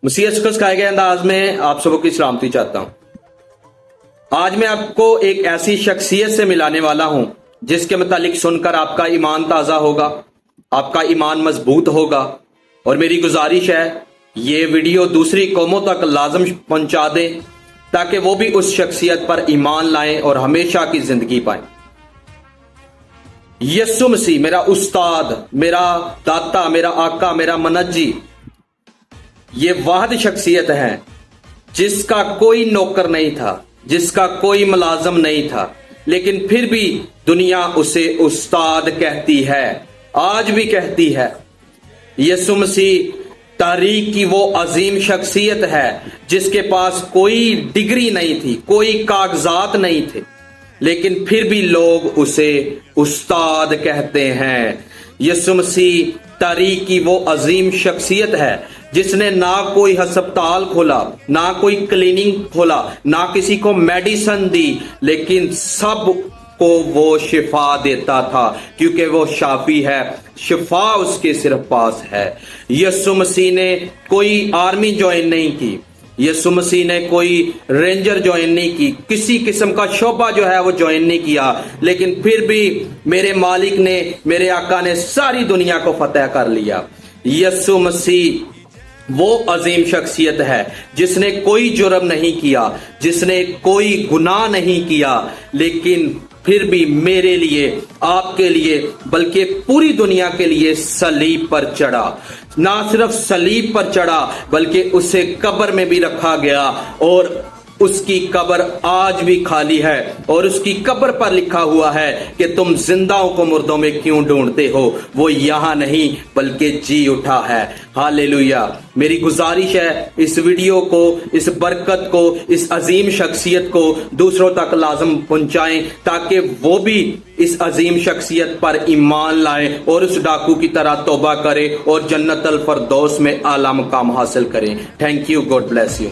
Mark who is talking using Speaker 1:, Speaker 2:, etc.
Speaker 1: मसीह यीशु कहे गए अंदाज में आप सबको की सलामती चाहता हूं। आज मैं आपको एक ऐसी शख्सियत से मिलाने वाला हूं जिसके मुतालिक सुनकर आपका ईमान ताजा होगा, आपका ईमान मजबूत होगा। और मेरी गुजारिश है ये वीडियो दूसरी कौमों तक लाजम पहुंचा दें ताकि वो भी उस शख्सियत पर ईमान लाएं और हमेशा की जिंदगी पाएं। यीशु मसीह मेरा उस्ताद, मेरा दाता, मेरा आका, मेरा मनज्जी, ये वाहिद शख्सियत है जिसका कोई नौकर नहीं था, जिसका कोई मुलाजम नहीं था, लेकिन फिर भी दुनिया उसे उस्ताद कहती है, आज भी कहती है। यीशु मसीह तारीख की वो अजीम शख्सियत है जिसके पास कोई डिग्री नहीं थी, कोई कागजात नहीं थे, लेकिन फिर भी लोग उसे उस्ताद कहते हैं। यीशु मसीह तारीख की वो अजीम शख्सियत है जिसने ना कोई हस्पताल खोला, ना कोई क्लिनिक खोला, ना किसी को मेडिसिन दी, लेकिन सब को वो शिफा देता था क्योंकि वो शाफी है, शिफा उसके सिर्फ पास है। यीशु मसीह ने कोई आर्मी ज्वाइन नहीं की, यीशु मसीह ने कोई रेंजर ज्वाइन नहीं की, किसी किस्म का शोबा जो है वो ज्वाइन नहीं किया, लेकिन फिर भी मेरे मालिक ने, मेरे आका ने सारी दुनिया को फतेह कर लिया। यीशु मसीह वो अजीम शख्सियत है जिसने कोई जुर्म नहीं किया, जिसने कोई गुनाह नहीं किया, लेकिन फिर भी मेरे लिए, आपके लिए, बल्कि पूरी दुनिया के लिए सलीब पर चढ़ा। ना सिर्फ सलीब पर चढ़ा बल्कि उसे कब्र में भी रखा गया और उसकी कब्र आज भी खाली है और उसकी कब्र पर लिखा हुआ है कि तुम जिंदाओं को मुर्दों में क्यों ढूंढते हो, वो यहां नहीं बल्कि जी उठा है। हालेलुया। मेरी गुजारिश है इस वीडियो को, इस बरकत को, इस अजीम शख्सियत को दूसरों तक लाजम पहुंचाएं ताकि वो भी इस अजीम शख्सियत पर ईमान लाए और उस डाकू की तरह तौबा करे और जन्नतुल फरदौस में आला मुकाम हासिल करें। Thank you, God bless you.